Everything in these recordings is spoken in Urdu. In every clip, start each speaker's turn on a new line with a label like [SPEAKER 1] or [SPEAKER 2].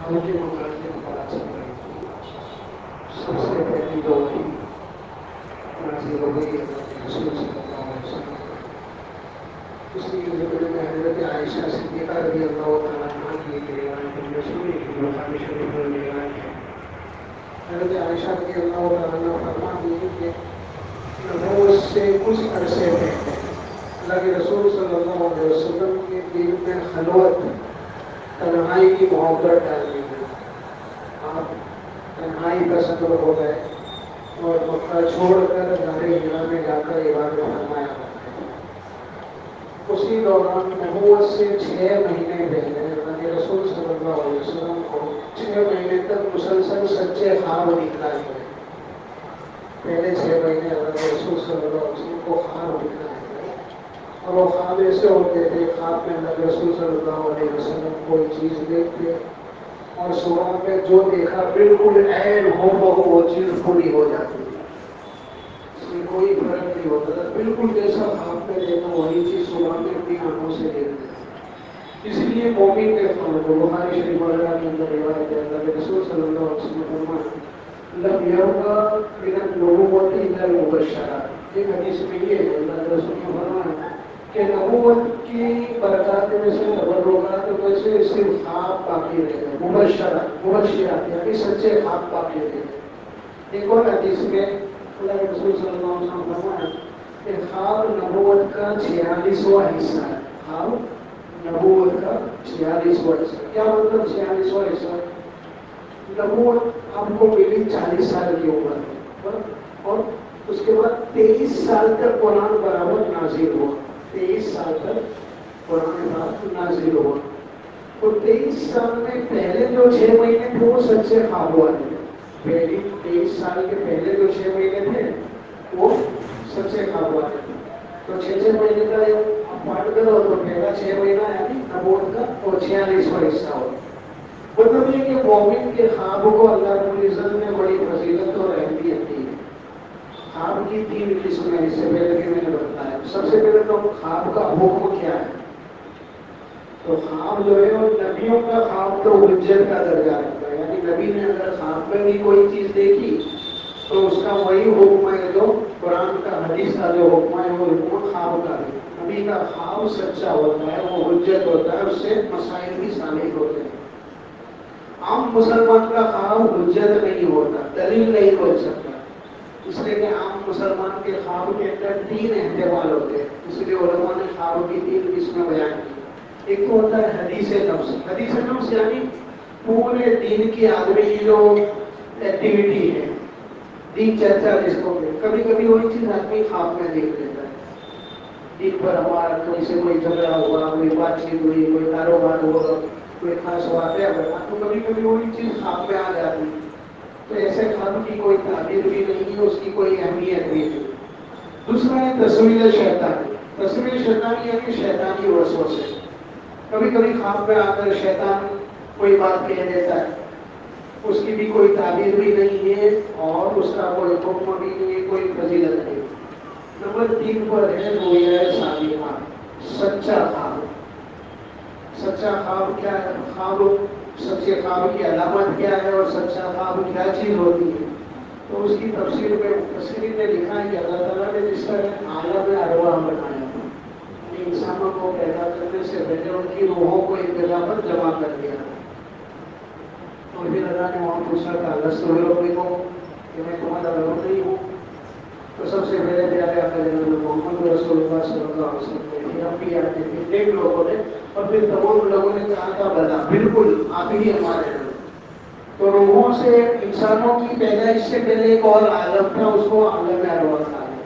[SPEAKER 1] ہم کے مقدمے پر چل رہی تھی. سب سے پہلی دو وحی نازل ہو گئی حضرت رسول صلی اللہ علیہ وسلم. اس لیے ذکر میں حضرت عائشہ صدیقہ رضی اللہ تعالیٰ عنہ کی ایک روایت ہم نے سنی تھی، بخاری شریف میں روایت ہے. حضرت عائشہ رضی اللہ تعالیٰ عنہ فرماتی ہیں کہ نبوت سے کچھ عرصے پہلے اللہ کے رسول صلی اللہ علیہ وسلم کے دل میں خلوت، تنہائی کی محبت ڈالنے میں آپ تنہائی پسند ہو گئے اور مکہ چھوڑ کر غار حرا میں جا کر عبادت فرمایا کرتے ہیں. اسی دوران نبوت سے 6 مہینے پہلے اللہ کے رسول صلی اللہ علیہ وسلم کو 6 مہینے تک مسلسل سچے خواب دکھائے گئے. پہلے 6 مہینے اللہ کے رسول صلی اللہ علیہ وسلم کو خواب دکھائے گئے اور وہ خواب ایسے ہوتے تھے. خواب میں اللہ کے رسول صلی اللہ علیہ وسلم کوئی چیز دیکھتے اور صبح میں جو دیکھا بالکل عین ہو وہ چیز پوری ہو جاتی تھی. اس میں کوئی فرق نہیں ہوتا تھا، بالکل جیسا خواب میں دیکھا وہی چیز صبح میں اپنی آنکھوں سے دیکھتے تھے. اس لیے مومن کے جو بخاری شریف وغیرہ کے اندر روایت ہے اللہ کے رسول صلی اللہ علیہ وسلم فرمایا لم یرقى من النبوة إلا المبشرات. ایک حدیث میں یہ ہے اللہ کے رسول نے فرمایا کہ نبوت کی برکات میں سے تبرکات میں سے صرف خواب باقی رہ گئے. مبشرات یعنی سچے خواب باقی رہ گئے. ایک اور حدیث میں اللہ کے رسول صلی اللہ علیہ وسلم فرمایا کہ خواب نبوت کا 46واں حصہ ہے. خواب نبوت کا 46واں حصہ. کیا مطلب 46واں حصہ؟ نبوت آپ کو ملی 40 سال کی عمر میں اور اس کے بعد 23 سال تک قرآن برابر نازل ہوا. 23 سال تک قرآن برابر نازل ہوا اور 23 سال میں پہلے جو 6 مہینے تھے وہ سچے خواب والے تھے. پہلی 23 سال کے پہلے جو 6 مہینے تھے وہ سچے خواب والے تھے. تو 6 مہینے کا آپ پاٹ کرو تو پہلا 6 مہینہ یعنی نبوت کا اور 46واں حصہ ہو. مطلب یہ کہ مومن کے خواب کو اللہ رب العزت نے بڑی فضیلت اور اہمیت دی ہے. خواب کی 3 قسمیں اس سے پہلے کہ میں نے بتایا. سب سے پہلے تو خواب کا حکم کیا ہے؟ تو خواب جو ہے وہ نبیوں کا خواب تو حجت کا درجہ رکھتا ہے. یعنی نبی نے اگر خواب میں بھی کوئی چیز دیکھی تو اس کا وہی حکم ہے جو قرآن کا حدیث کا جو حکم ہے وہ حکم خواب کا ہے. نبی کا خواب سچا ہوتا ہے، وہ حجت ہوتا ہے، اس سے مسائل بھی ثابت ہوتے ہیں. عام مسلمان کا خواب حجت نہیں ہوتا، دلیل نہیں بن سکتا. اس لیے کہ عام مسلمان کے خواب کے اندر 3 احتمال ہوتے ہیں. اس لیے علماء نے خواب کی 3 قسمیں بیان کی. ایک تو ہوتا ہے حدیث نفس. حدیث نفس یعنی پورے دین کی آدمی کی جو ایکٹیویٹی ہے، دین چرچا جس کو کبھی کبھی وہی چیز آدمی خواب میں دیکھ لیتا ہے. دین پر ہمارا کہیں سے کوئی جھگڑا ہوا، کوئی بات چیت ہوئی، کوئی کاروبار ہوا، کوئی خاص واقعہ بنا تو کبھی کبھی وہی چیز خواب میں آ جاتی ہے. تو ایسے خواب کی کوئی تعبیر بھی نہیں ہے، اس کی کوئی اہمیت بھی نہیں. دوسرا ہے تصویر شیطانی. تصویر شیطانی یعنی شیطانی وسوسے. کبھی کبھی خواب میں آ کر شیطان کوئی بات کہہ دیتا ہے، اس کی بھی کوئی تعبیر بھی نہیں ہے اور اس کا کوئی حکم بھی نہیں ہے، کوئی فضیلت نہیں. نمبر 3 پر ہے رویا صادقہ، سچا خواب. سچا خواب کیا ہے؟ خواب سچے خواب کی علامت کیا ہے اور سچا خواب کیا چیز ہوتی ہے؟ تو اس کی تفسیر میں تفسیر نے لکھا ہے کہ اللہ تعالیٰ نے جس طرح عالم ارواح بنایا تھا، انسانوں کو پیدا کرنے سے پہلے ان کی روحوں کو ایک جگہ پر جمع کر دیا. اور پھر اللہ نے وہاں پوچھا تھا لست بربکم کہ میں تمہارا رب نہیں ہوں. تو سب سے پہلے پیارے آقا جناب محمد رسول اللہ صلی اللہ علیہ وسلم نے پھر ہم بھی آتے تھے 1 لوگوں نے اور پھر تمام لوگوں نے کہا تھا بلا بالکل آپ ہی ہمارے ہیں. تو روحوں سے انسانوں کی پیدائش سے پہلے ایک اور عالم تھا، اس کو عالم ارواح کہا ہے.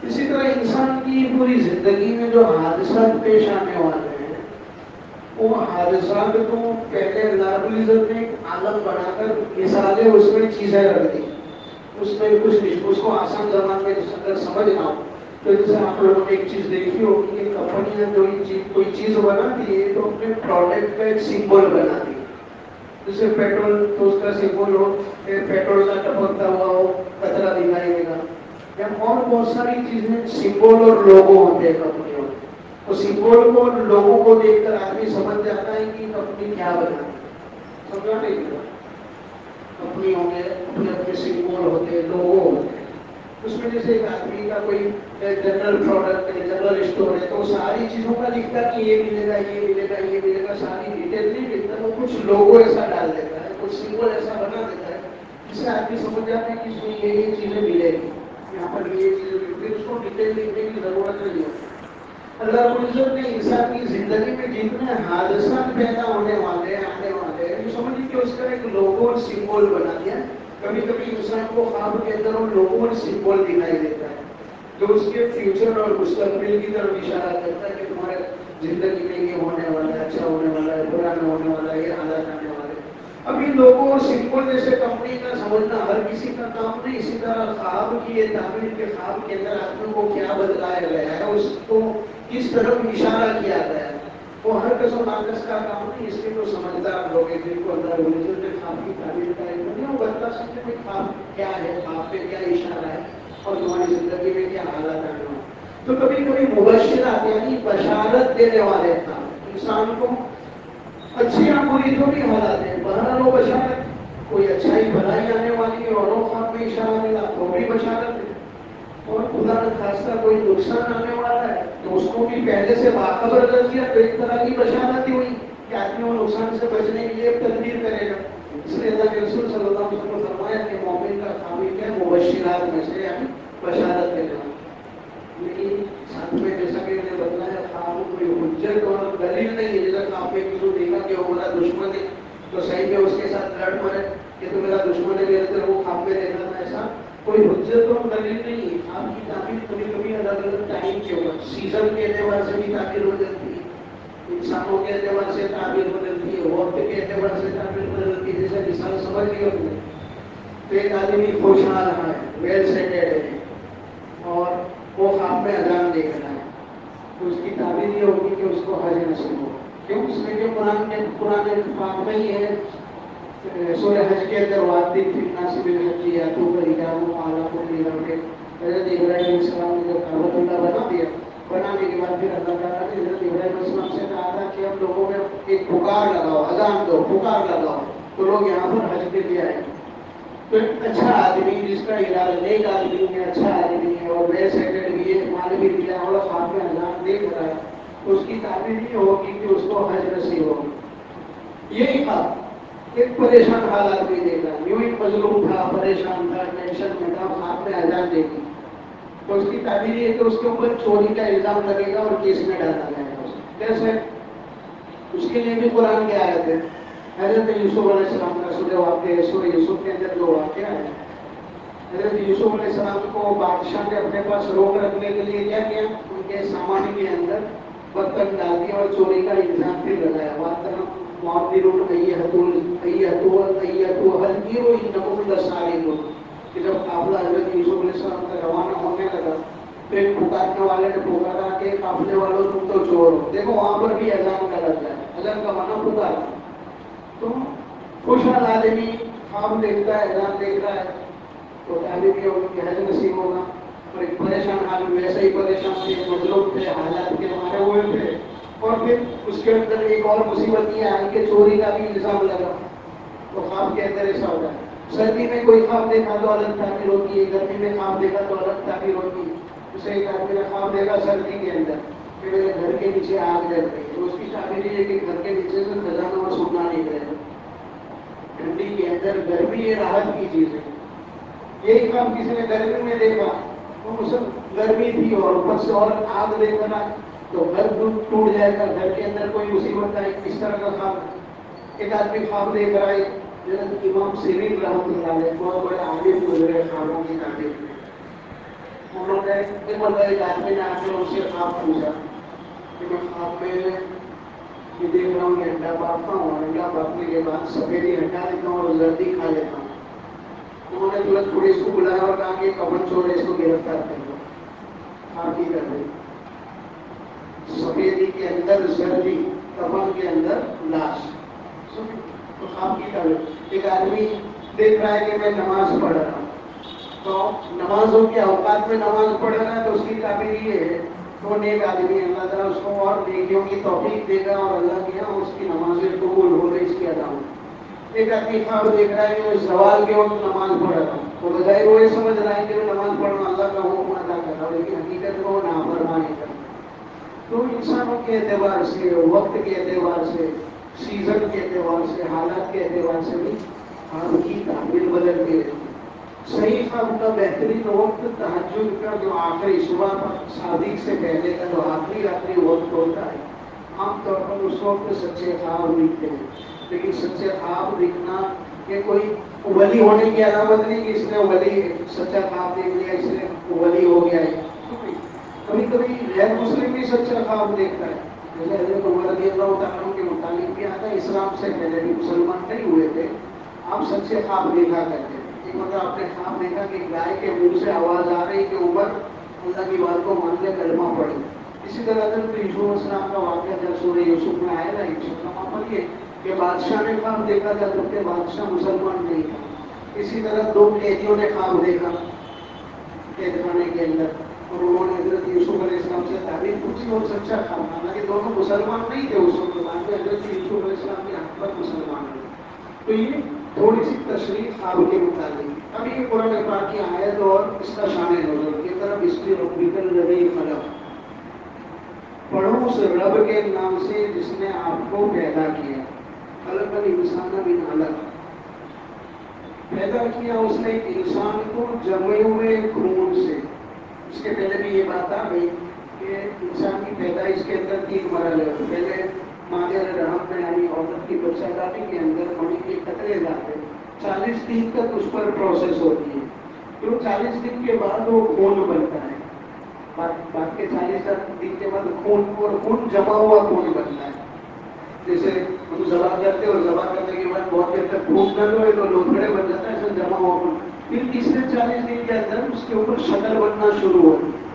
[SPEAKER 1] اسی طرح انسان کی پوری زندگی میں جو حادثات پیش آنے والے ہیں وہ حادثات کو پہلے اللہ رب العزت نے ایک عالم بنا کر مثالیں اس میں چیزیں رکھ دی. اس میں کچھ نہیں، اس کو آسان زبان میں اگر سمجھنا ہو تو جیسے آپ لوگوں نے ایک چیز دیکھی ہوگی کہ کمپنیاں جو کوئی چیز بناتی ہے تو اپنے پروڈکٹ کا ایک سمبل بناتی ہے. جیسے پیٹرول تو اس کا سمبل ہو، پیٹرول کا ٹپکتا ہوا ہو، کچرا دکھائی دے گا. یا اور بہت ساری چیزیں سمبل اور لوگو ہوتے ہیں کمپنیوں میں. تو سمبل کو لوگوں کو دیکھ کر آدمی سمجھ جاتا ہے کہ کمپنی کیا بنا. سمجھا نہیں کرا اپنی ہونے اپنے اپنے سمبول ہوتے لوگوں ہوتے اس میں جیسے ایک آدمی کا کوئی جنرل پروڈکٹ ہے جنرل اسٹور ہے تو ساری چیزوں کا لکھتا کہ یہ ملے گا یہ ملے گا یہ ملے گا ساری ڈیٹیل نہیں لکھتا وہ کچھ لوگو ایسا ڈال دیتا ہے کچھ سمبول ایسا بنا دیتا ہے جس سے آدمی سمجھ جاتا ہے کہ اس میں یہ چیزیں ملے گی یہاں پر یہ چیزیں ملتی اس کو ڈیٹیل لکھنے کی ضرورت نہیں ہوتی اللہ رب العزت نے انسان کی زندگی میں جتنے حادثات پیدا ہونے والے ہیں آنے والے ہیں جو سمجھ کہ اس کا ایک لوگو اور سمبول بنا دیا کبھی کبھی انسان کو خواب کے اندر وہ لوگو اور سمبول دکھائی دیتا ہے جو اس کے فیوچر اور مستقبل کی طرف اشارہ کرتا ہے کہ تمہارے زندگی میں یہ ہونے والا ہے اچھا ہونے والا ہے برا نہ ہونے والا ہے یہ حالات آنے والے ہیں اب ان لوگوں اور سمبول جیسے کمپنی کا سمجھنا ہر کسی کا کام نہیں اسی طرح خواب کی یہ تعبیر کے خواب کے اندر آدمی کو کیا بدلایا گیا ہے اس کو کس طرف اشارہ کیا گیا ہے وہ ہر قسم ناقص کا کام نہیں اس کے تو سمجھدار لوگ ہیں جن کو اللہ رب العزت نے خواب کی تعبیر کا علم دیا وہ بتا سکتے ہیں خواب کیا ہے خواب پہ کیا اشارہ ہے اور تمہاری زندگی میں کیا حالات آنے والے تو کبھی کبھی مبشرات یعنی بشارت دینے والے کام انسان کو اچھی یا بری تو نہیں حالات ہیں بہرحال وہ بشارت کوئی اچھائی بھلائی آنے والی ہے اور وہ خواب میں اشارہ ملا تو بھی بشارت ہے اور خدا نہ خاصہ کوئی نقصان آنے والا ہے تو اس کو بھی پہلے سے باخبر کر دیا تو ایک طرح کی بشارت ہی ہوئی کہ آدمی وہ نقصان سے بچنے کے لیے تدبیر کرے گا اس لیے اللہ کے رسول صلی اللہ علیہ وسلم نے فرمایا کہ مومن کا تعبیر ہے مبشرات میں سے یعنی بشارت دینا لیکن ساتھ میں جیسا کہ میں نے بتایا خواب کوئی حجت اور دلیل نہیں ہے جیسا خواب میں کسی دیکھا کہ وہ میرا دشمن ہے تو صحیح میں اس کے ساتھ لڑ پڑے کہ تو میرا دشمن ہے میرے اندر وہ خواب میں دیکھا تھا ایسا کوئی حجت اور دلیل نہیں ہے آپ کی تعبیر کبھی کبھی الگ الگ ٹائم کے اوپر سیزن کے اعتبار سے بھی تعبیر ہو جاتی ہے انسانوں کے اعتبار سے تعبیر بدلتی ہے وقت کے اعتبار سے تعبیر بدلتی ہے جیسے مثال سمجھ لی ہوتی ہے تو ایک آدمی خوشحال ہے ویل سیٹڈ ہے اور وہ خواب میں اذان دیکھ رہا ہے تو اس کی تعبیر یہ ہوگی کہ اس کو حج نصیب ہو کیوں اس میں جو قرآن پاک میں ہی ہے سورہ حج کے اندر وعدی فی الناس بالحج یاتوک رجالا وعلی کل ضامر حضرت ابراہیم علیہ السلام نے جب کعبۃ اللہ بنا دیا بنانے کے بعد پھر اللہ تعالیٰ نے حضرت ابراہیم علیہ السلام سے کہا تھا کہ ہم لوگوں میں ایک پکار لگاؤ اذان دو پکار لگاؤ تو لوگ یہاں پر حج کے لیے آئے تو ایک اچھا آدمی جس کا ارادہ نیک آدمی ہے اچھا آدمی ہے اور ویل سیٹڈ بھی ہے مال بھی دیا اور خواب میں اذان دیکھ رہا ہے تو اس کی تعبیر یہ ہوگی کہ اس کو حج نصیب ہوگی یہی خواب ایک پریشان حالات میں دیکھا یوں ہی مظلوم تھا پریشان تھا ٹینشن میں تھا خواب میں اذان دیکھی تو اس کی تعبیر یہ کہ اس کے اوپر چوری کا الزام لگے گا اور کیس میں ڈالا جائے گا کیسے اس کے لیے بھی قرآن کی آیت ہے حضرت یوسف علیہ السلام کا سورہ واقعہ سورہ یوسف کے اندر جو واقعہ ہے حضرت یوسف علیہ السلام کو بادشاہ نے اپنے پاس روک رکھنے کے لیے کیا کیا ان کے سامان کے اندر برتن ڈال دیا اور چوری کا الزام پھر لگایا برتن معاملون کہ جب قافلہ حضرت یوسف علیہ السلام کا روانہ ہونے لگا پھر پکارنے والے نے پکارا کہ قافلے والوں تم تو چور ہو دیکھو وہاں پر بھی اذان کا لگ جائے اذان کا مانا پکار تو خوشحال آدمی خواب دیکھتا ہے اذان دیکھ رہا ہے تو تعلیم یہ ہوگی کہ حج نصیب ہوگا اور ایک پریشان آدمی ویسے ہی پریشان تھے مطلب تھے حالات کے مارے ہوئے تھے اور پھر اس کے اندر ایک اور مصیبت یہ آئی کہ چوری کا بھی الزام لگا تو خواب کے اندر ایسا ہوتا ہے سردی میں کوئی خواب دیکھا تو الگ تعبیر ہوتی ہے گرمی میں خواب دیکھا تو الگ تعبیر ہوتی ہے اسے ایک آدمی نے خواب دیکھا سردی کے اندر کہ میرے گھر کے نیچے آگ جل رہی ہے تو اس کی تعبیر یہ ہے کہ گھر کے نیچے سے خزانہ اور سونا نکلے گا ٹھنڈی کے اندر گرمی یہ راحت کی چیز ہے یہی خواب کسی نے گرمی میں دیکھا تو گرمی تھی اور اوپر سے اور آگ دیکھ رہا تو گھر ٹوٹ جائے گا گھر کے اندر کوئی مصیبت آئے اس طرح کا خواب ایک آدمی خواب دیکھ رہا ہے حضرت امام سیرین رحمۃ اللہ علیہ بہت بڑے عالم گزرے خوابوں کی تعبیر میں انہوں نے ایک آدمی نے آ کے ان سے خواب پوچھا کہ میں خواب میں یہ دیکھ رہا ہوں کہ انڈا پاپتا ہوں انڈا پاپنے کے بعد سفیدی ہٹا دیتا ہوں اور زردی کھا لیتا ہوں انہوں نے ترنت پولیس کو بلایا اور کہا کہ کفن چور ہے اس کو گرفتار کر دو آپ ہی کر دیں سفیدی کے اندر زردی کفن کے اندر لاش تو خواب کی تعبیر ایک آدمی دیکھ رہا ہے کہ میں نماز پڑھ رہا ہوں تو نمازوں کے اوقات میں نماز پڑھ رہا ہے تو اس کی تعبیر یہ ہے تو نیک آدمی اللہ تعالیٰ اس کو اور نیکیوں کی توفیق دے گا اور اللہ کے یہاں اس کی نمازیں قبول ہو رہی اس کی ادا ہو ایک آدمی خواب دیکھ رہا ہے کہ میں سوال کے وقت نماز پڑھ رہا ہوں، تو بظاہر وہ یہ سمجھ رہا ہے کہ میں نماز پڑھ رہا ہوں، اللہ کا حکم ادا کر رہا ہوں، لیکن حقیقت میں وہ نافرمانی کر رہا ہے۔ تو انسانوں کے اعتبار سے، وقت کے اعتبار سے، سیزن کے اعتبار سے، حالات کے اعتبار سے بھی خواب کی تعبیر بدلتی رہتی ہے۔ صحیح خواب کا بہترین وقت تہجد کا جو آخری صبح صادق سے پہلے کا جو آخری وقت ہوتا ہے، عام طور پر اس وقت سچے خواب دکھتے ہیں۔ لیکن سچے خواب دکھنا یہ کوئی ولی ہونے کی علامت نہیں کہ اس نے ولی سچا خواب دیکھ لیا اس نے ولی ہو گیا ہے۔ کبھی کبھی غیر مسلم بھی سچا خواب دیکھتا ہے، جیسے حضرت عمر رضی اللہ تعالیٰ عنہ کے متعلق بھی آتا ہے، اسلام سے پہلے بھی مسلمان نہیں ہوئے تھے، آپ سچے خواب دیکھا کرتے ہیں۔ ایک مرتبہ آپ نے خواب دیکھا کہ گائے کے منہ سے آواز آ رہی کہ عمر اللہ کی بات کو مان کے کلمہ پڑھے۔ اسی طرح حضرت یوسف علیہ السلام کا واقعہ جب سورہ یوسف میں آیا نا، پڑھیے کہ بادشاہ نے خواب دیکھا تھا جبکہ بادشاہ مسلمان نہیں تھا۔ اسی طرح دو قیدیوں نے خواب دیکھا قید خانے کے اندر، اور انہوں نے حضرت یوسف علیہ السلام سے تعبیر پوچھی اور سچا خواب، حالانکہ دونوں مسلمان نہیں تھے اس وقت، بعد میں حضرت یوسف علیہ السلام کے حق پر مسلمان ہوئے۔ تو یہ تھوڑی سی تشریح خواب کے متعلق۔ اب یہ قرآن پاک کی آیت اور اس کا شان نزول کی طرف اس کی ربک الذی خلق، پڑھو اس رب کے نام سے جس نے آپ کو پیدا کیا، خلق الانسان من علق، پیدا کیا اس نے انسان کو جمے ہوئے خون سے۔ اس کے پہلے بھی یہ بات آ گئی کہ انسان کی پیدائش کے اندر 3 مرحلے ہوتے ہیں۔ پہلے مادر رحم میں یعنی عورت کی بچہ دانی کے اندر منی کے قطرے جاتے ہیں، 40 دن تک اس پر پروسیس ہوتی ہے، پھر 40 دن کے بعد وہ خون بنتا ہے، بعد کے 40 دن کے بعد خون جمع ہوا خون بنتا ہے۔ جیسے ہم ذبح کرتے اور ذبح کرنے کے بعد بہت دیر تک خون نہ ہوئے تو لوتھڑے بن جاتا ہے، ایسا جمع ہوا خون۔ پھر تیسرے 40 دن کے اندر اس کے اوپر شکل بننا شروع ہوتی ہے،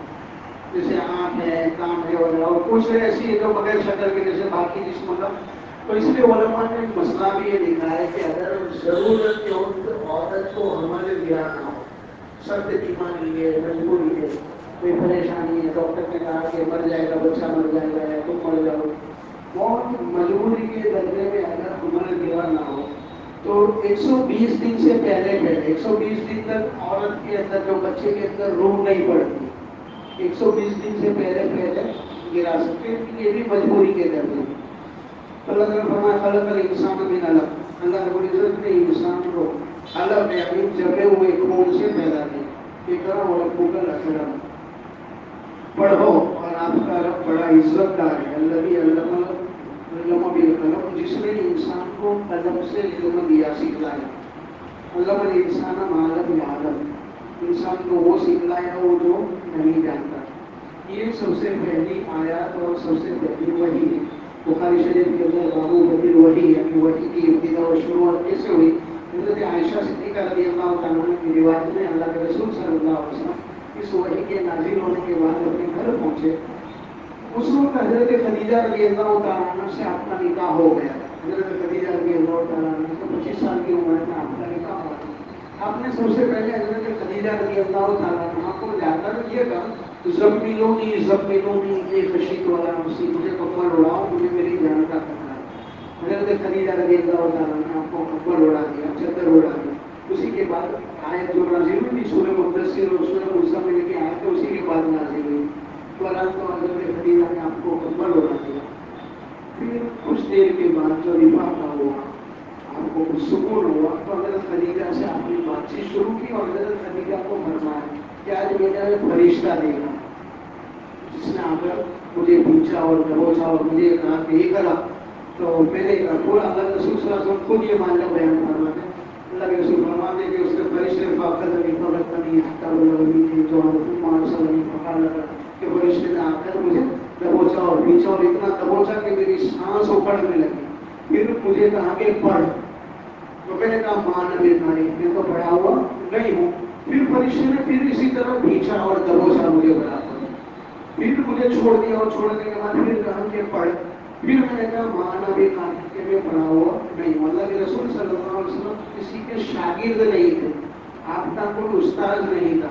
[SPEAKER 1] جیسے آنکھ ہے، کان ہے وغیرہ، اور کچھ ایسی ہے جو بغیر شکل کے جیسے باقی جسم کا۔ تو اس لیے علماء نے مسئلہ بھی یہ لکھا ہے کہ اگر ضرورت کے وقت عورت کو حمل دیا نہ ہو، سخت بیماری ہے، مجبوری ہے، کوئی پریشانی ہے، ڈاکٹر نے کہا کہ مر جائے گا بچہ، مر جائے گا یا تم مر جاؤ، بہت مجبوری کے درجے میں اگر حمل دیا نہ ہو تو 120 دن سے پہلے 120 دن تک عورت کے اندر جو بچے کے اندر روح نہیں پڑتی، 120 دن سے پہلے گرا سکتے ہیں، یہ بھی مجبوری کے درجے میں۔ اللہ تعالیٰ نے فرمایا خلق الانسان من علق، اللہ رب العزت نے انسان کو علق یعنی جمے ہوئے خون سے پیدا کیا۔ اقرأ وربک الاکرم، پڑھو اور آپ کا رب بڑا عزت دار ہے، الذی علم بالقلم، جس نے انسان کو قلم سے علم دیا، سکھلایا، علم الانسان ما لم یعلم، انسان کو وہ سکھلایا وہ جو نہیں جانتا۔ یہ سب سے پہلی آیات اور سب سے پہلی وحی ہے۔ بخاری شریف کے اندر بابو بدل وحی یعنی وحی کی ابتدا و شروعات کیسے ہوئی؟ حضرت عائشہ صدیقہ رضی اللہ تعالیٰ عنہ کی روایت میں اللہ کے رسول صلی اللہ علیہ وسلم اس وحی کے نازل ہونے کے بعد اپنے گھر پہنچے، اس وقت حضرت خدیجہ رضی اللہ تعالیٰ عنہ سے آپ کا نکاح ہو گیا۔ حضرت خدیجہ رضی اللہ تعالیٰ عنہ سے 25 سال کی عمر میں آپ کا نکاح ہوا۔ آپ نے سب سے پہلے حضرت خدیجہ رضی اللہ تعالیٰ عنہ کو جا کر یہ کہا زملونی یہ خشیت والا مسیح، مجھے کمبل اڑاؤ، مجھے میری جان کا خطرہ ہے۔ حضرت خدیجہ رضی اللہ تعالیٰ نے آپ کو کمبل اڑا دیا، چادر اڑا دی۔ اسی کے بعد آیت جو نازل ہوئی تھی سورہ مدثر اور سورہ مزمل کی آیت اسی کے بعد نازل ہوئی۔ قرآن تو حضرت خدیجہ نے آپ کو کمبل اڑا دیا۔ پھر کچھ دیر کے بعد جو رفاقہ ہوا، آپ کو کچھ سکون ہوا، تو حضرت خدیجہ سے آپ نے بات چیت شروع کی اور حضرت خدیجہ کو فرمایا کہ آج میرا فرشتہ دیکھا جس نے آ کر مجھے پوچھا اور دبوچا اور مجھے کہا کہ یہ کرا، تو میں نے کہا پورا اللہ کے رسول صلی اللہ علیہ وسلم خود یہ ماننا بیان فرماتے ہیں۔ اللہ کے رسول فرماتے ہیں کہ اس کے فرشتے فاقد نہیں فقط نہیں حتی بلغنی جو حضرت محمد صلی اللہ علیہ وسلم فقال لگا کہ فرشتے نے آ کر مجھے دبوچا اور پیچھا اور اتنا دبوچا کہ میری سانس اکھڑنے لگی۔ پھر مجھے کہا کہ پڑھ، تو میں نے کہا مان نبی، میں تو پڑھا ہوا نہیں ہوں۔ پھر فرشتے نے پھر اسی طرح پیچھا اور دبوچا مجھے برابر، پھر مجھے چھوڑ دیا اور چھوڑنے کے بعد پھر کہا کہ پڑھ۔ پھر میں نے کہا مانا بھی کہا کہ میں پڑھا ہوا نہیں ہوں۔ اللہ کے رسول صلی اللہ علیہ وسلم کسی کے شاگرد نہیں تھے، آپ کا کوئی استاد نہیں تھا،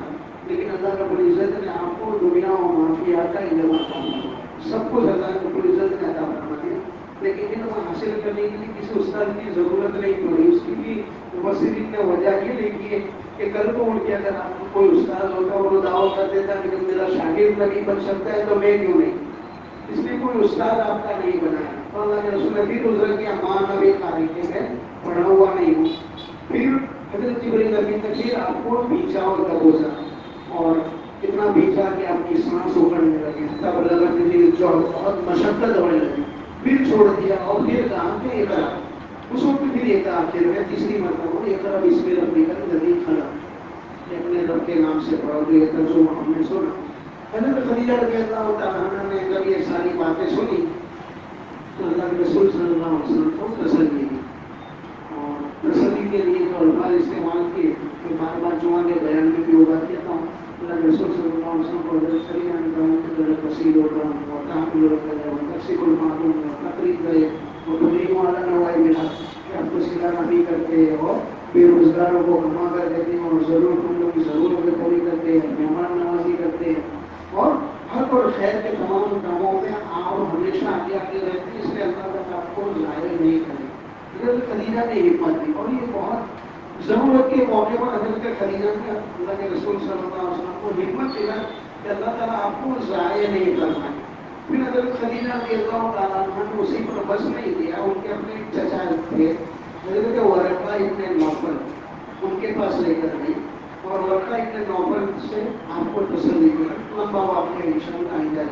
[SPEAKER 1] لیکن اللہ رب العزت نے آپ کو دنیا و معافیات کا علم عطا فرمایا، سب کچھ اللہ رب العزت نے عطا فرما دیا۔ لیکن علم حاصل کرنے کے لیے کسی استاد کی ضرورت نہیں پڑی. اس کی بھی مفسرین نے وجہ یہ لکھی ہے کہ کل کو اٹھ کے اگر آپ کو کوئی استاد ہوتا اور وہ دعویٰ کر دیتا کہ میرا شاگرد نہیں بن سکتا ہے تو میں کیوں نہیں. اس لیے کوئی استاد آپ کا نہیں بنایا. اور اللہ کے رسول نے پھر عذر کیا ماں نبی تاریخ میں پڑھا ہوا نہیں ہوں. پھر حضرت جبرائیل امین نے پھر آپ کو بھیجا اور دبوسا اور اتنا بھیجا کہ آپ کی سانس اکڑنے لگی. تب لگا کہ جو بہت مشقت ہونے لگی. پھر چھوڑ دیا اور پھر کہا کہ یہ کرا. اس وقت پھر یہ کہا آخر میں تیسری مرتبہ یہ کرا بسم ربی کا ندی کھڑا اپنے رب کے نام سے پڑھا. یہ ترجمہ ہم نے سنا. حضرت خدیجہ رضی اللہ تعالیٰ عنہ نے جب یہ ساری باتیں سنی تو اللہ کے رسول صلی اللہ علیہ وسلم کو تسلی دی اور تسلی کے لیے جو الفاظ استعمال کیے کہ بار بار جمعہ کے بیان میں بھی وہ بات کہتا ہوں. اللہ کے رسول صلی اللہ علیہ وسلم کو حضرت خدیجہ نے کہا کہ حضرت وسیل ہو رہا ہوں اور تحمل رکھا جائے اور تقسیم المعلوم اور تقریب گئے اور تبلیغ والا نوائی ملا کہ آپ کو سلا نبی کرتے اور بے روزگاروں کو کما کر دیتے ہیں اور ضرورت مندوں کی ضرورتیں پوری کرتے ہیں, مہمان نوازی کرتے ہیں اور حق اور خیر کے تمام کاموں میں آپ ہمیشہ آگے آگے رہتے ہیں. اس لیے اللہ تعالیٰ آپ کو ضائع نہیں کرے. حضرت خدیجہ نے ہمت دی اور یہ بہت ضرورت کے موقع پر حضرت خدیجہ نے اللہ کے رسول صلی اللہ علیہ وسلم کو ہمت دیا کہ اللہ تعالیٰ آپ کو ضائع نہیں کرنا ہے. پھر حضرت خدیجہ رضی اللہ تعالیٰ عنہ نے اسی پر بس نہیں دیا. ان کے اپنے چچا تھے حضرت ورقہ ابن نوفل, ان کے پاس لے کر گئی اور ورقہ ابن نوفل سے آپ کو تسلی کر لمبا واقعہ انشاءاللہ آئندہ